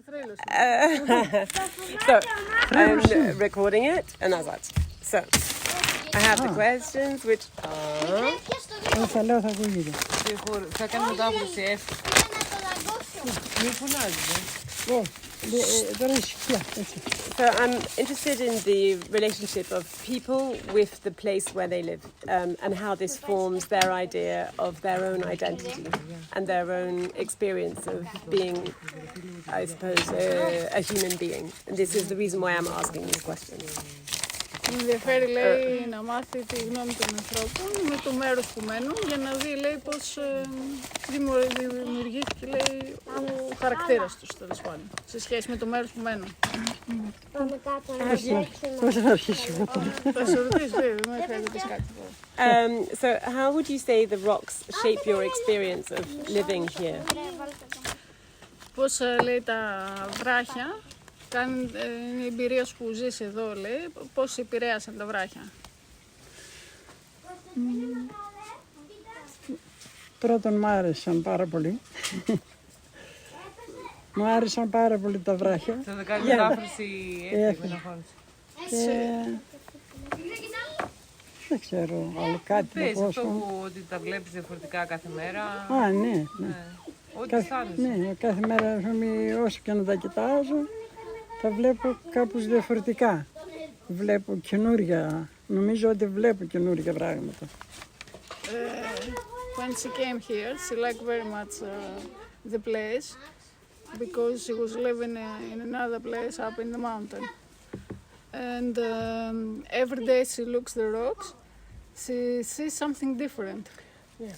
So I'm recording it and that's that. So I have the questions which are... Θα κάνει μετάφραση εύκολα. Μη φωνάζεις, So I'm interested in the relationship of people with the place where they live, and how this forms their idea of their own identity and their own experience of being, I suppose, a human being. And this is the reason why I'm asking these questions. Με ενδιαφέρει, λέει, να μάθει τη γνώμη των ανθρώπων με το μέρος που μένουν για να δει, λέει, πώς δημιουργήθηκε, λέει, ο χαρακτήρας τους, τέλος πάντων, σε σχέση με το μέρος που μένουν. Πάμε κάτω. Πώς θα αρχίσουμε τώρα. Θα σε ρωτήσω, δεν με χρειάζεται κάτι. So how would you say the rocks shape your experience of living here? Πώς, λέει, τα βράχια είναι η εμπειρία σου που ζεις εδώ, λέει, πώς επηρέασαν τα βράχια. Πρώτον μ' άρεσαν πάρα πολύ. Μου άρεσαν πάρα πολύ τα βράχια. Θα κάνει μετάφραση εύκολη. Δεν ξέρω, άλλο κάτι να Πες πω. αυτό που ότι τα βλέπεις διαφορετικά κάθε μέρα. Α, ναι. Ό,τι αισθάνεσαι. Ναι, κάθε μέρα όσο και να τα κοιτάζω, τα βλέπω κάπως διαφορετικά. Βλέπω καινούργια, νομίζω ότι βλέπω καινούργια πράγματα. When she came here, she liked very much the place because she was living in another place up in the mountain. And every day she looks the rocks, she sees something different. Yeah.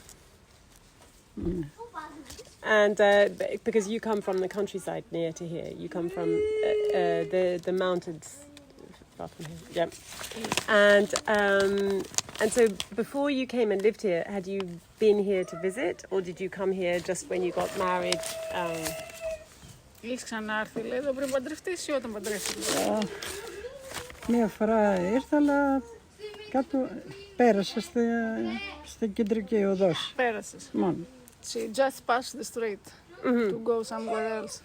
And because you come from the countryside near to here, you come from the mountains far from here. Yeah. And so before you came and lived here, had you been here to visit, or did you come here just when you got married? Έχεις ξανάρθει, λέει, εδώ πριν παντρευτείς ή όταν παντρεύτηκες? Μία φορά ήρθα, αλλά κάπου πέρασα στην κεντρική οδός. Πέρασες. Μόνο. She just passed the street to go somewhere else.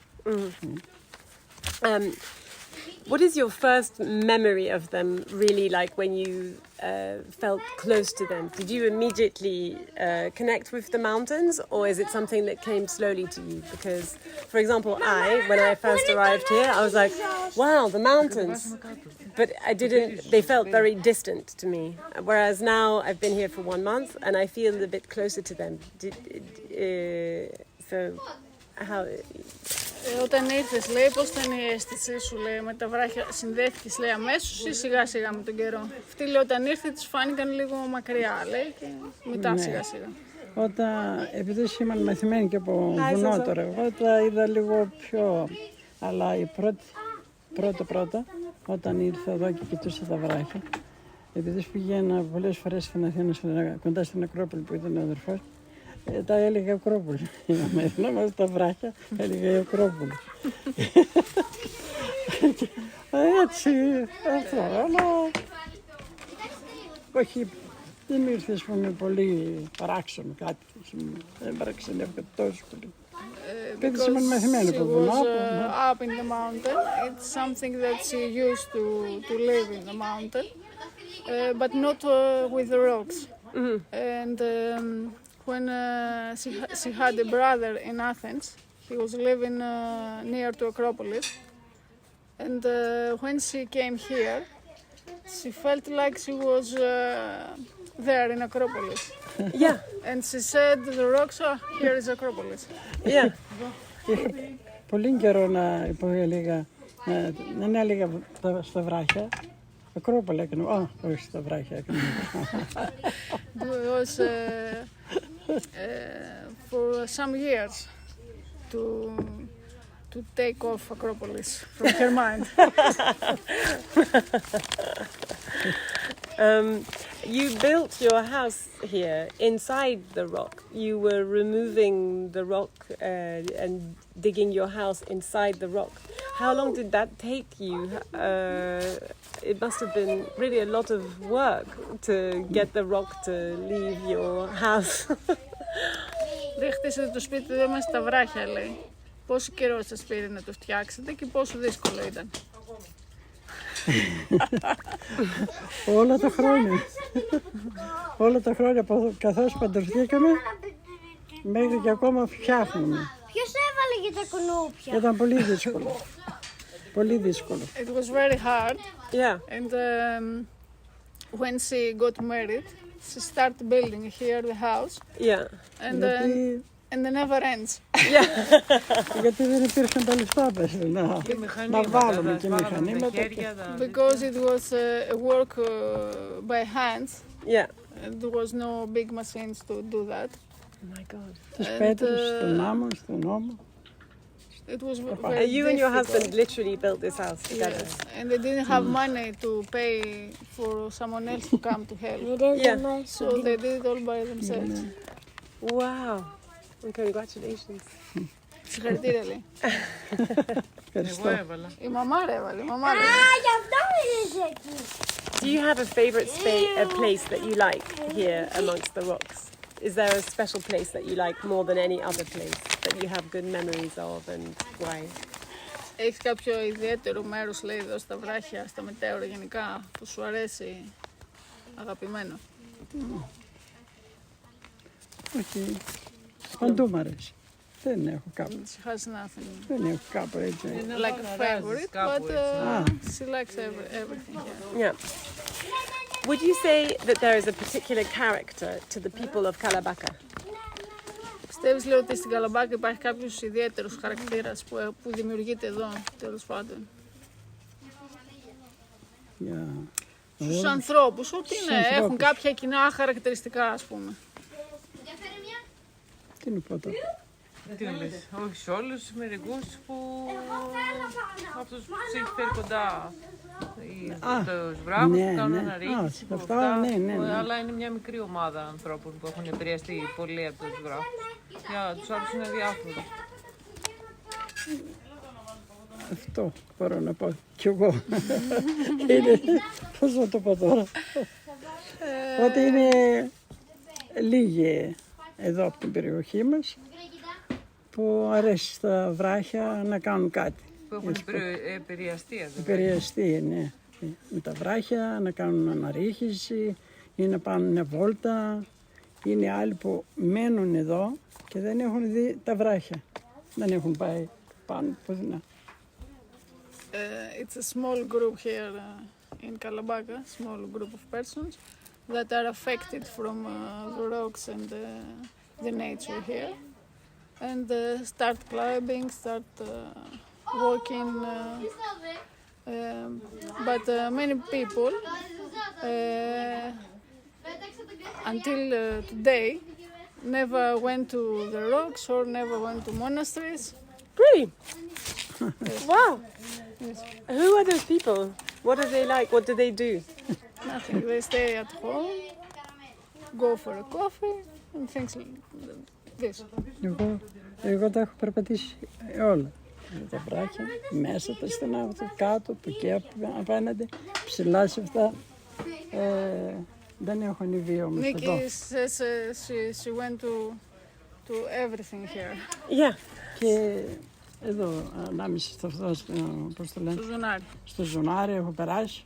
What is your first memory of them really like when you felt close to them? Did you immediately connect with the mountains, or is it something that came slowly to you? Because, for example, when I first arrived here, I was like, wow, the mountains. But they felt very distant to me. Whereas now I've been here for 1 month and I feel a bit closer to them. So, how... Όταν ήρθες, λέει, πώς ήταν η αίσθησή σου, λέει, με τα βράχια? Συνδέθηκες, λέει, αμέσως ή σιγά σιγά με τον καιρό? Αυτή, λέει, όταν ήρθε τους φάνηκαν λίγο μακριά, λέει, και μετά σιγά σιγά. Επειδή ήμουν μαθημένη και από βουνό τώρα, εγώ τα είδα λίγο πιο... Αλλά η πρώτα, όταν ήρθα εδώ και κοιτούσα τα βράχια, επειδή πηγαίνα πολλές φορές στην Αθήνα, κοντά στην Ακρόπολη που ήταν ο αδερφός, τα έλεγε Ακρόπολη. Να μας τα βράχια, έλεγε Ακρόπολη. Έτσι, αυτό, αλλά... Όχι, δεν μου ήρθε, ας πούμε, πολύ παράξενο κάτι. Δεν παραξενεύω τόσο πολύ. Because she was up in the mountain, it's something that she used to live in the mountain, but not with the rocks. And when she had a brother in Athens, he was living near to Acropolis, and when she came here, she felt like she was there in Acropolis. Yeah. And she said, the rocks are, here is Acropolis. Yeah. Πολύ καιρό να έλεγα, δεν έλεγα στα βράχια, Ακρόπολη έκανα, όχι στα βράχια έκανα. Because for some years to take off Acropolis from her mind. You built your house here inside the rock. You were removing the rock and digging your house inside the rock. How long did that take you? It must have been really a lot of work to get the rock to leave your house. Δεν χτίσετε το σπίτι εδώ μέσα στα βράχια, λέει. πόσο καιρό σας πήρε να το φτιάξετε και πόσο δύσκολο ήταν? Όλα τα χρόνια. Όλα τα χρόνια καθώς παντρευτήκαμε, μέχρι και ακόμα φτιάχνουμε. Ποιος έβαλε για τα κουνούπια? Ήταν πολύ δύσκολο. Πολύ δύσκολο. It was very hard. Yeah. And when she got married, she started building here the house. Yeah. And it never ends. Γιατί δεν υπήρχαν τα λεφτά να βάλουμε και μηχανήματα. Because it was a work by hands. Yeah. There was no big machines to do that. Oh my God. Τις πέτρες στον άμμο, στον ώμο. It was very You and your difficult. husband literally built this house together. Yes. And they didn't have money to pay for someone else to come to help. Yeah. So they did it all by themselves. Wow. And congratulations. Συγχαρητήρια, λέει. Εγώ έβαλα. Η μαμάρα έβαλε, η μαμάρα. Γι' αυτό είσαι εκεί. Do you have a favorite a place that you like here amongst the rocks? Is there a special place that you like more than any other place that you have good memories of, and why? Έχεις κάποιο ιδιαίτερο μέρος, λέει, εδώ στα βράχια, στα Μετέωρα γενικά, που σου αρέσει, αγαπημένο? Όχι, παντού μ' αρέσει. Δεν έχω κάπου. She has nothing Δεν έχω κάπου έτσι. like a favorite, κάπου but she likes everything here. Yeah. Would you say that there is a particular character to the people of Kalabaka? Πιστεύεις, λέει, ότι στην Καλαμπάκα υπάρχει κάποιος ιδιαίτερος χαρακτήρας που δημιουργείται εδώ, τέλος πάντων? Στους ανθρώπους, ότι ναι, έχουν κάποια κοινά χαρακτηριστικά, ας πούμε. Τι να πω τώρα. Τι λες, όχι σε όλους, μερικούς που αυτούς που τους έχει φέρει κοντά. Τους βράχους που κάνουν αναρρίχηση, αλλά είναι μια μικρή ομάδα ανθρώπων που έχουν επηρεαστεί πολύ από τους βράχους. Για τους άλλους είναι διάφοροι. Αυτό μπορώ να πω κι εγώ. Είναι, πώς να το πω τώρα. Ότι είναι λίγοι εδώ από την περιοχή μας που αρέσει στα βράχια να κάνουν κάτι. Που έχουν επηρεαστεί εδώ. Επηρεαστεί, ναι. Με τα βράχια να κάνουν αναρρίχηση ή να πάνε μια βόλτα. Είναι άλλοι που μένουν εδώ και δεν έχουν δει τα βράχια. Δεν έχουν πάει πάνω πουθενά. It's a small group here in Kalabaka, small group of persons that are affected from the rocks and the nature here, and start climbing, start walking. But many people, until today, never went to the rocks or never went to monasteries. Really? Wow. Yes. Who are those people? What are they like? What do they do? Nothing. They stay at home, go for a coffee, and things like this. Εγώ τα έχω περπατήσει όλα. Τα βράχια, μέσα τα στενά, κάτω, από εκεί απέναντι, ψηλά σε αυτά. Δεν έχω ανεβεί όμως εδώ. Niki says she went to everything here. Yeah. Και εδώ, ανάμεσα στο αυτό, πώς το λένε, Στο ζωνάρι. στο ζωνάρι έχω περάσει.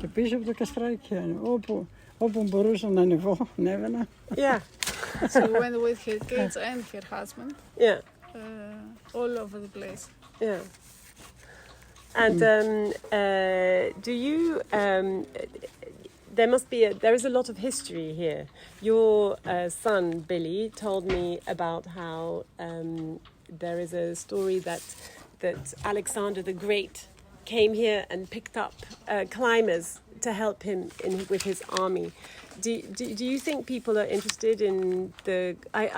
Και πίσω από το καστράκι, όπου μπορούσα να ανεβώ, ανέβαινα. Yeah. She went with her kids and her husband, Yeah. all over the place. Yeah. And do you? There is a lot of history here. Your son Billy told me about how there is a story that Alexander the Great came here and picked up climbers to help him with his army. Do you think people are interested in the?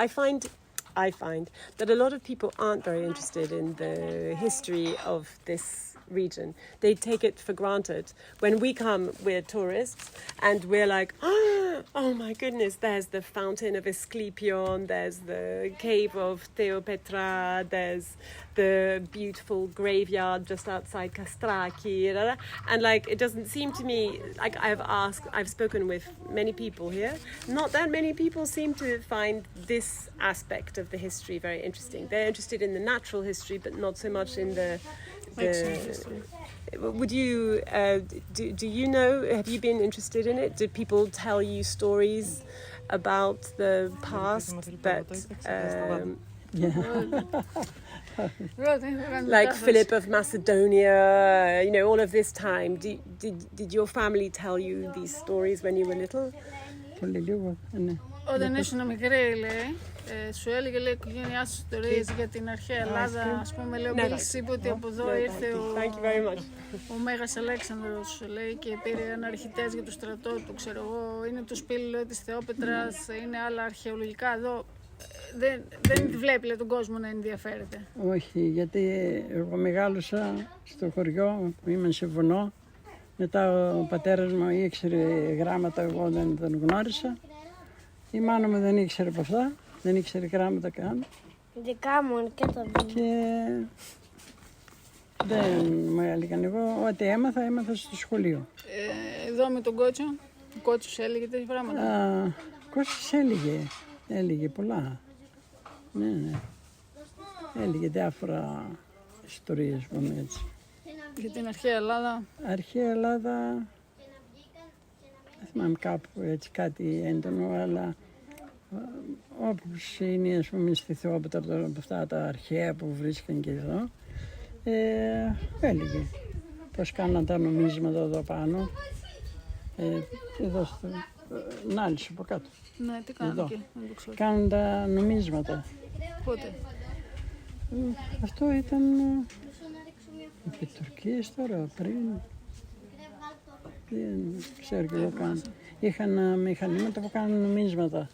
I find that a lot of people aren't very interested in the history of this region. They take it for granted. When we come, we're tourists, and we're like, oh my goodness, there's the fountain of Asclepion, there's the cave of Theopetra, there's the beautiful graveyard just outside Kastraki, and like it doesn't seem to me, like I've spoken with many people here, not that many people seem to find this aspect of the history very interesting. They're interested in the natural history, but not so much in the history. Would you do you know, have you been interested in it? Do people tell you stories about the past that like Philip of Macedonia, you know, all of this time? Did your family tell you these stories when you were little? Πολύ λίγο, ναι. Όταν ήσουν μικρή, λέει, σου έλεγε, λέει, οικογένειά σου ιστορίες για την αρχαία Ελλάδα. Ας πούμε, λέει, ο Μπίλης είπε ότι από εδώ ήρθε ο Μέγας Αλέξανδρος, λέει, και πήρε αναρχητές για το στρατό του, ξέρω εγώ. Είναι το σπήλαιο, λέει, της Θεόπετρας, είναι άλλα αρχαιολογικά εδώ. Δεν βλέπει, λέει, τον κόσμο να ενδιαφέρεται. Όχι, γιατί εγώ μεγάλωσα στο χωριό που ήμουν σε βουνό. Μετά ο πατέρας μου ήξερε γράμματα, εγώ δεν τον γνώρισα. Η μάνα μου δεν ήξερε από αυτά, δεν ήξερε γράμματα καν. Δικά μου και τα βίντεο. Και δεν μου έλεγαν, εγώ ό,τι έμαθα στο σχολείο. Εδώ με τον Κότσο, ο Κότσος έλεγε τέτοια πράγματα. Κότσος έλεγε πολλά. Ναι. Έλεγε διάφορα ιστορίες, πούμε έτσι. Για την αρχαία Ελλάδα. Αρχαία Ελλάδα, δεν θυμάμαι κάπου έτσι κάτι έντονο, αλλά όπως είναι, ας πούμε, στη Θεόπετρα από αυτά τα αρχαία που βρίσκαν και εδώ, έλεγε πώς κάναν τα νομίσματα εδώ πάνω, εδώ να άλλη από κάτω. Ναι, τι κάνουν εκεί, δεν το ξέρω. Κάνουν τα νομίσματα. Πότε? Αυτό ήταν επί Τουρκίας τώρα, πριν. Δεν ξέρω και εγώ καν. Είχαν μηχανήματα που κάνουν νομίσματα.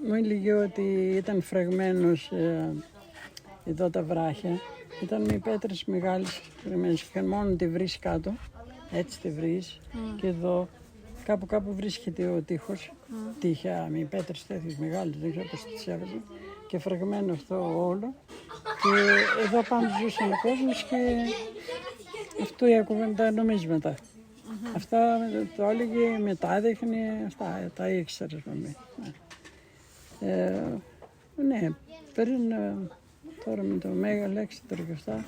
Μου έλεγε ότι ήταν φραγμένος εδώ τα βράχια. Ήταν με πέτρες μεγάλες φραγμένες. Είχαν μόνο τη βρύση κάτω, έτσι τη βρύση. Και εδώ κάπου βρίσκεται ο τείχος. Τείχια με πέτρες τέτοιες μεγάλες, δεν ξέρω πώς τις έβαζαν. Και φραγμένο αυτό όλο. Και εδώ πάνω ζούσε ο κόσμος και αυτού έκοβαν τα νομίσματα. Αυτά το έλεγε, μετά έδειχνε, αυτά τα ήξερε, πούμε. Ναι, πριν τώρα με το Μέγα Αλέξανδρο και αυτά,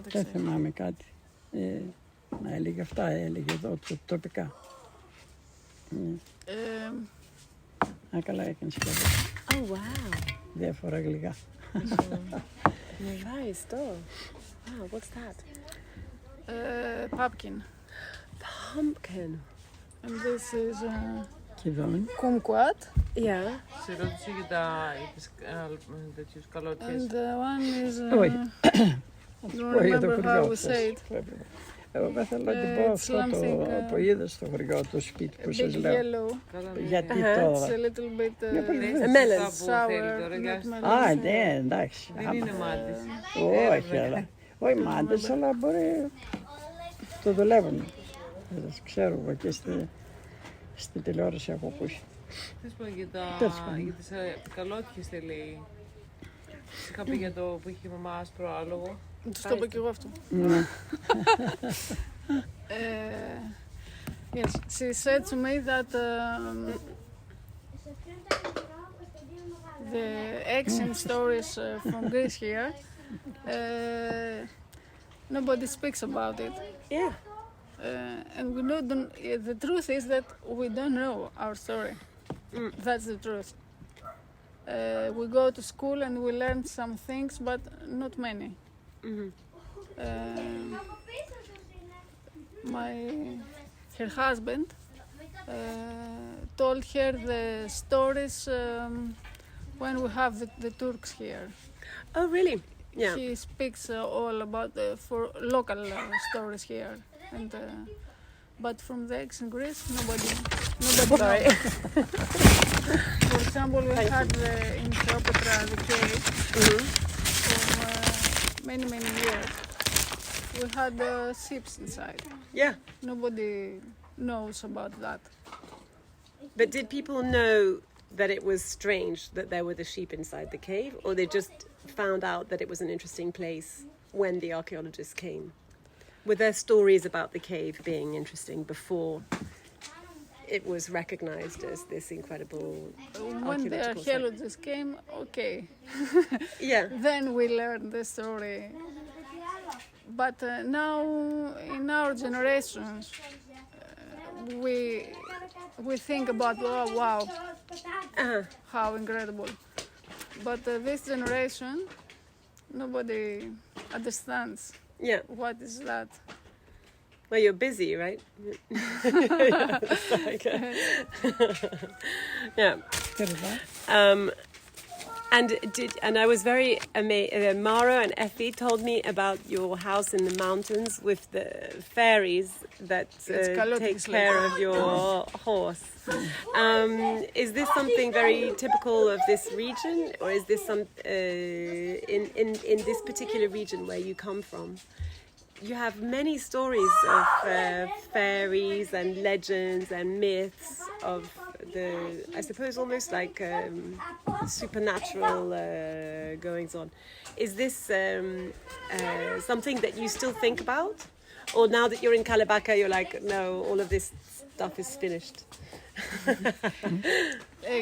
δεν θυμάμαι κάτι. Να έλεγε αυτά, έλεγε εδώ τοπικά. Καλά έκανες και αυτό. Oh wow. Διάφορα γλυκά. Nice though. Wow, what's that? Pumpkin. Pumpkin. And this is kumquat. Yeah. Σε ρώτησε για τέτοιους καλότιες. And the one is... don't remember how we say it. Εγώ δεν θέλω να την πω αυτό που είδα στο χωριό, το σπίτι που σας λέω. Γιατί τώρα. Α, ναι, εντάξει. Δεν είναι μάντες. Όχι, αλλά. Όχι μάντες, αλλά μπορεί. Το δουλεύουν. Ξέρω εγώ και στην τηλεόραση έχω ακούσει. Θες πω για τις καλότιες θέλει. Είχα πει για το που είχε η μαμά άσπρο άλογο. Τους το είπα και εγώ αυτό. Yes, she said to me that the ancient stories from Greece here, nobody speaks about it. Yeah. And we don't. The truth is that we don't know our story. That's the truth. We go to school and we learn some things, but not many. Her husband told her the stories when we have the Turks here. Oh really? Yeah. He speaks all about for local stories here, and but from the ancient Greece, nobody knows. For example, we had in Theopatra the cave for many years. We had ships inside. Yeah. Nobody knows about that. But did people know that it was strange that there were the sheep inside the cave, or they just found out that it was an interesting place when the archaeologists came? Were there stories about the cave being interesting before it was recognized as this incredible When the archaeological archaeologists came, okay. site? Yeah. Then we learned the story. But now, in our generations, we think about, oh, wow, how incredible. But this generation, nobody understands Yeah. what is that. Well, you're busy, right? Yeah. And I was very amazed. Mara and Effie told me about your house in the mountains with the fairies that take care of your horse. Is this something very typical of this region, or is this some in this particular region where you come from? You have many stories of fairies and legends and myths of the, I suppose, almost like supernatural goings on. Is this something that you still think about? Or now that you're in Kalabaka, you're like, no, all of this stuff is finished?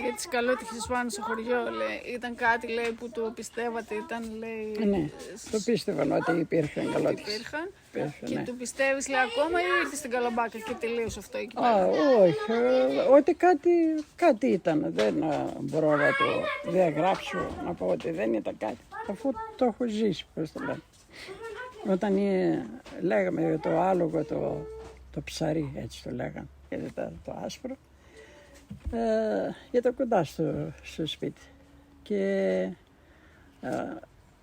Για τις καλότυχες πάνω στο χωριό, λέει, ήταν κάτι, λέει, που το πιστεύατε, ήταν, λέει... Ναι, το πίστευαν ότι υπήρχαν καλότυχες. Υπήρχαν. Και του πιστεύεις, λέει, ακόμα ή ήρθες στην Καλαμπάκα και τελείωσε αυτό εκεί πέρα? Όχι, ότι κάτι ήταν. Δεν μπορώ να το διαγράψω, να πω ότι δεν ήταν κάτι. Αφού το έχω ζήσει, πώς το λένε. Όταν λέγαμε για το άλογο, το ψαρί, έτσι το λέγαμε, γιατί το άσπρο, ήταν κοντά στο σπίτι. Και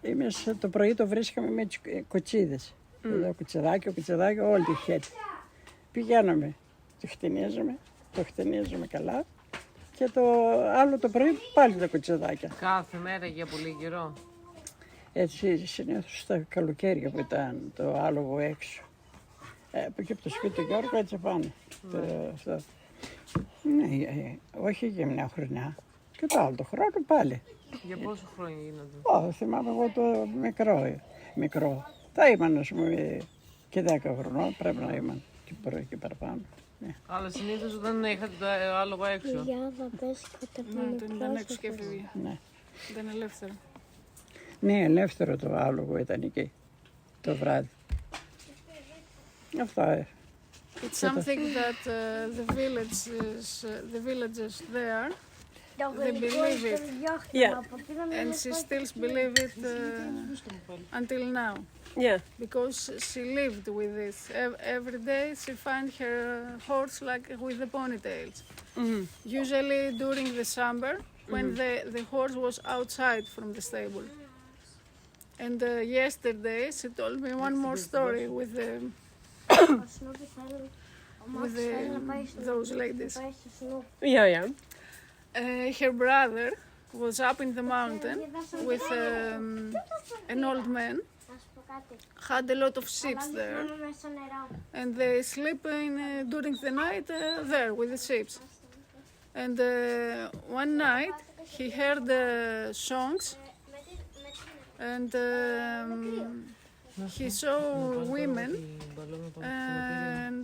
εμείς το πρωί το βρίσκαμε με τις κοτσίδες. Το κουτσεδάκι, όλη τη χέτη. Πηγαίναμε, το χτενίζαμε καλά και το άλλο το πρωί πάλι τα κουτσεδάκια. Κάθε μέρα για πολύ καιρό. Έτσι συνήθως στα καλοκαίρια που ήταν το άλογο έξω. Από εκεί από το σπίτι του Γιώργου έτσι πάνε. Ναι, όχι για μια χρονιά. Και το άλλο το χρόνο πάλι. Για πόσο χρόνια γίνονται? Θυμάμαι εγώ το μικρό. Θα ήμουν, ας πούμε, και 10 χρονών, πρέπει να ήμουν και παραπάνω. Ναι. Αλλά συνήθως όταν είχατε το άλογο έξω. Ναι, τον ήταν έξω και έφυγε. Ναι. Ήταν ελεύθερο. Ναι, ελεύθερο το άλογο ήταν εκεί, το βράδυ. Αυτά. It's something that the villagers there, they believe it. Yeah. And she still believes it until now. Yeah. Because she lived with this. Every day she finds her horse like with the ponytails. Mm-hmm. Usually during the summer when the horse was outside from the stable. And yesterday she told me one more story with those ladies. Yeah. Her brother was up in the mountain with an old man. Had a lot of sheep there, and they sleep during the night there with the sheep. And one night he heard songs, and he saw women, and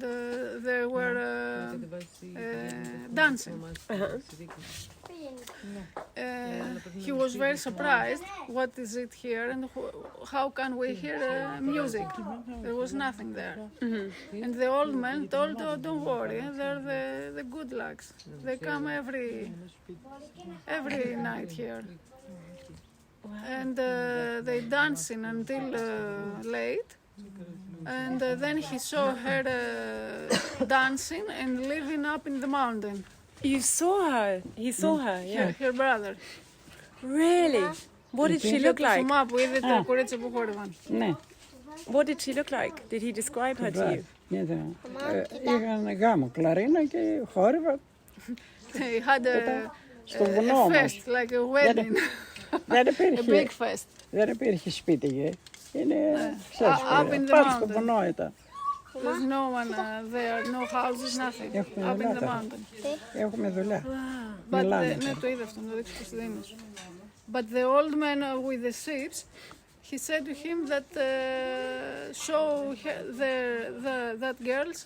they were dancing. He was very surprised. What is it here, and how can we hear music? There was nothing there. Mm-hmm. And the old man told, "Oh, don't worry, they're the good lucks. They come every night here." And they dancing until late. And then he saw her dancing and living up in the mountain. You saw her? He saw her, yeah. Her brother. Really? What did she look like? What did she look like? Did he describe her to you? Είχαν γάμο, κλαρίνα και χόρευαν. They had a fest, like a wedding. A big fest. Δεν υπήρχε σπίτι, είναι, up in the πάλι στο βουνό ήταν. There's no one there, no houses, nothing. Up in the mountain. Έχουμε δουλειά. But ναι, το είδα αυτό, να το δείξω πώς το δίνεις. But the old man with the sheep, he said to him that show that girls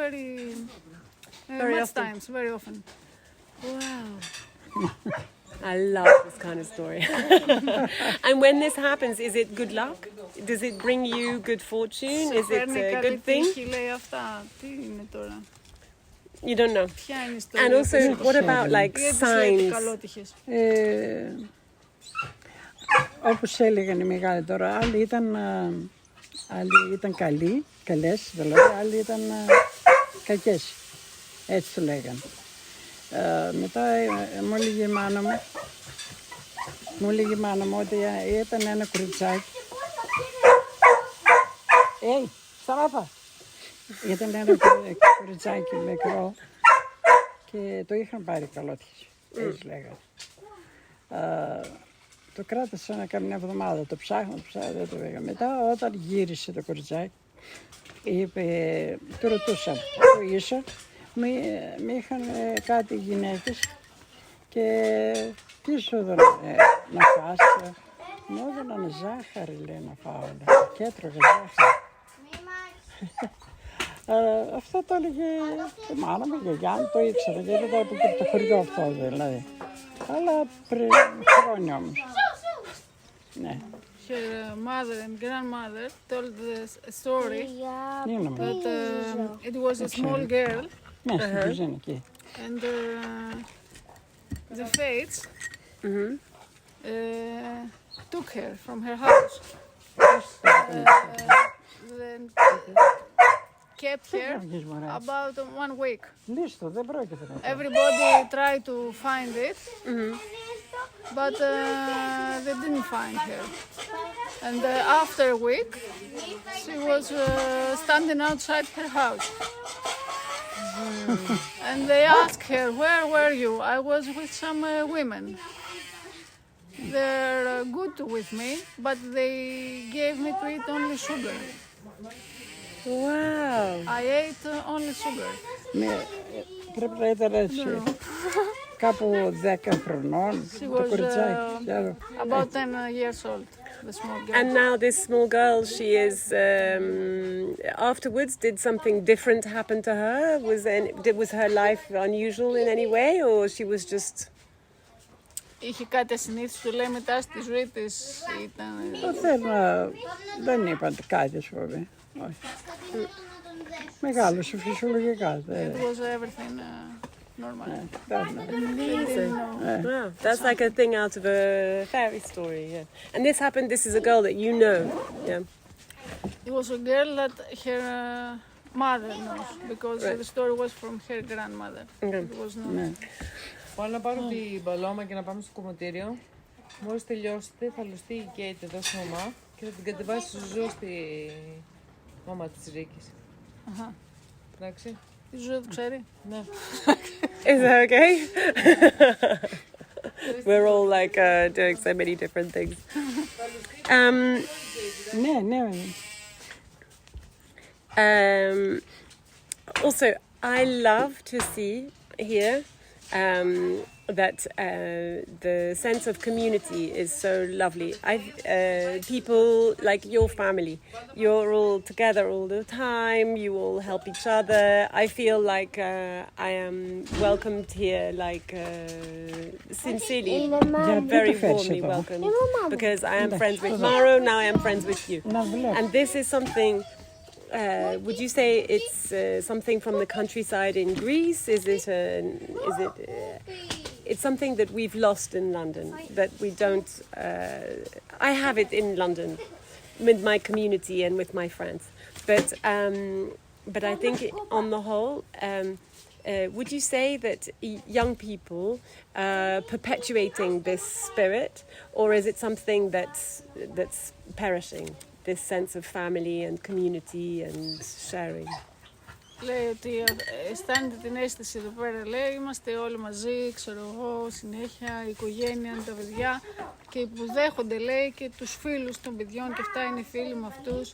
very much often. times, very often. Wow. I love this kind of story. And when this happens, is it good luck? Does it bring you good fortune? Is it a good thing? Λέει αυτά. Τι είναι τώρα? You don't know. Ποια είναι η ιστορία? And also, what about like signs? Καλότυχες. Όπως έλεγαν οι μεγάλοι τώρα, άλλοι ήταν καλές, δηλαδή, άλλοι ήταν κακές. Έτσι το λέγαν. Μετά μου έλεγε η μάνα μου ότι ήταν ένα κοριτσάκι. Σταμάτα! Ήταν ένα κοριτσάκι μικρό και το είχαν πάρει καλότυχες, έτσι λέγανε. Το κράτησαν καμιά εβδομάδα, το ψάχνω, δεν το πήγα. Μετά όταν γύρισε το κοριτσάκι, είπε, το ρωτούσα, το ίσο, με είχαν κάτι γυναίκες και τι σου έδωνα να φας, μου έδωναν ζάχαρη, λέει, να φάω, και έτρωγα ζάχαρη. Αυτό το έλεγε η μάνα μου, η γιαγιά μου, το ήξερα, γιατί ήταν από το χωριό αυτό δηλαδή. Αλλά πριν χρόνια όμως. Ναι. Her mother and grandmother told the story that it was a small girl Ναι, στην κουζίνα εκεί. and the fates took her from her house. Then kept her about 1 week. Λύστο, δεν πρόκειται να το. Everybody tried to find it, but they didn't find her. And after a week, she was standing outside her house. And they asked her, "Where were you?" "I was with some women. They're good with me, but they gave me to eat only sugar. Wow. I ate only sugar." Πρέπει να ήταν έτσι. Κάπου 10 χρονών She το was κοριτσάκι. about 10 years old, the small girl. And now this small girl, she is, afterwards, did something different happen to her? Was her life unusual in any way, or she was just... Είχε κάτι ασυνήθιστο, λέει, μετά στη ζωή της ήταν... Δεν είπαν κάτι, ας πούμε. Μεγάλωσε φυσιολογικά. It was everything normal. Amazing. Wow. That's like a thing out of a fairy story, yeah. And this is a girl that you know, yeah. It was a girl that her mother knows, because the story was from her grandmother. It was not... Πάω να πάρω την παλώμα και να πάμε στο κομμωτήριο. Μόλις τελειώσετε θα λουστεί η Κέιτ εδώ στη μαμά και θα την κατεβάσει στο ζώο στη μαμά της Ρίκης. Εντάξει. Η ζωή του ξέρει. Ναι. Is that okay? We're all like doing so many different things. Ναι. Also, I love to see here that the sense of community is so lovely. People like your family, you're all together all the time, you all help each other. I feel like I am welcomed here, like sincerely, very warmly welcomed, because I am friends with Maro, now I am friends with you. And this is something... would you say it's something from the countryside in Greece? It's something that we've lost in London, that we don't... I have it in London with my community and with my friends. But I think on the whole, would you say that young people are perpetuating this spirit, or is it something that's perishing? This sense of family and community and sharing? λέει ότι αισθάνεται την αίσθηση εδώ πέρα, λέει, είμαστε όλοι μαζί, ξέρω εγώ, συνέχεια, η οικογένεια, τα παιδιά και υποδέχονται, λέει, και τους φίλους των παιδιών και αυτά είναι οι φίλοι με αυτούς.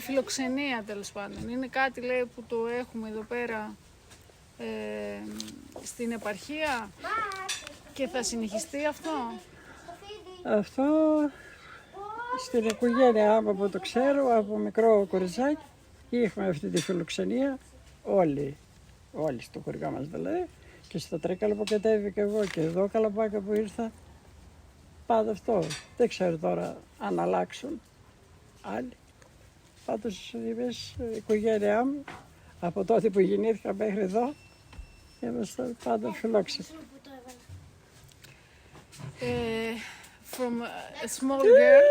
Φιλοξενία τέλος πάντων. Είναι κάτι, λέει, που το έχουμε εδώ πέρα στην επαρχία και θα συνεχιστεί αυτό. Αυτό στην οικογένεια από το ξέρω, από μικρό κοριτσάκι, είχαμε αυτή τη φιλοξενία όλοι στο χωριό μας δηλαδή και στο Τρίκαλο που κατέβηκα εγώ και εδώ Καλαμπάκα που ήρθα. Πάντα αυτό. Δεν ξέρω τώρα αν αλλάξουν άλλοι. Πάντως η οικογένειά μου από τότε που γεννήθηκα μέχρι εδώ είμαστε πάντα φιλόξενοι. From a small girl.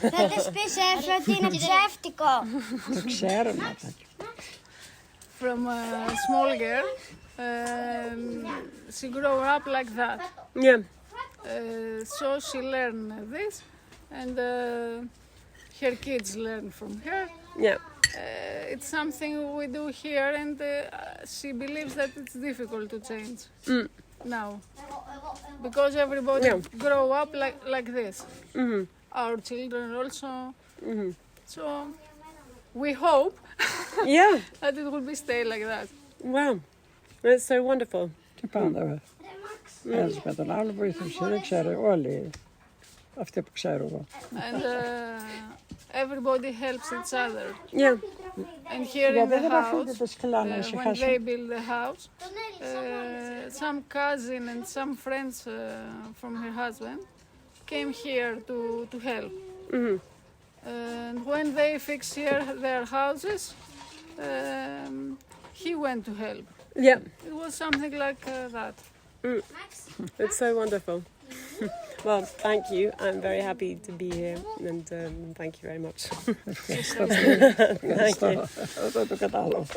Θα της πεις ότι είναι ψεύτικο. Το ξέρω να From a small girl, she grew up like that. Yeah. So she learned this, and her kids learn from her. Yeah. It's something we do here, and she believes that it's difficult to change now, because everybody grow up like this. Our children also. So we hope that it will be stay like that. Wow. That's so wonderful. Και πάντα ένας με τον άλλο βοηθούσε, δεν ξέρω όλοι αυτοί που ξέρω εγώ. And everybody helps each other. Yeah. And here in the δεν house, αφήνεται το σκυλά να when ησυχάσουν. they build the house, some cousin and some friends from her husband came here to help. And when they fix here their houses, he went to help. Yeah. It was something like that. It's so wonderful. Well, thank you. I'm very happy to be here, and thank you very much. Ευχαριστώ. Δεν το κατάλαβα.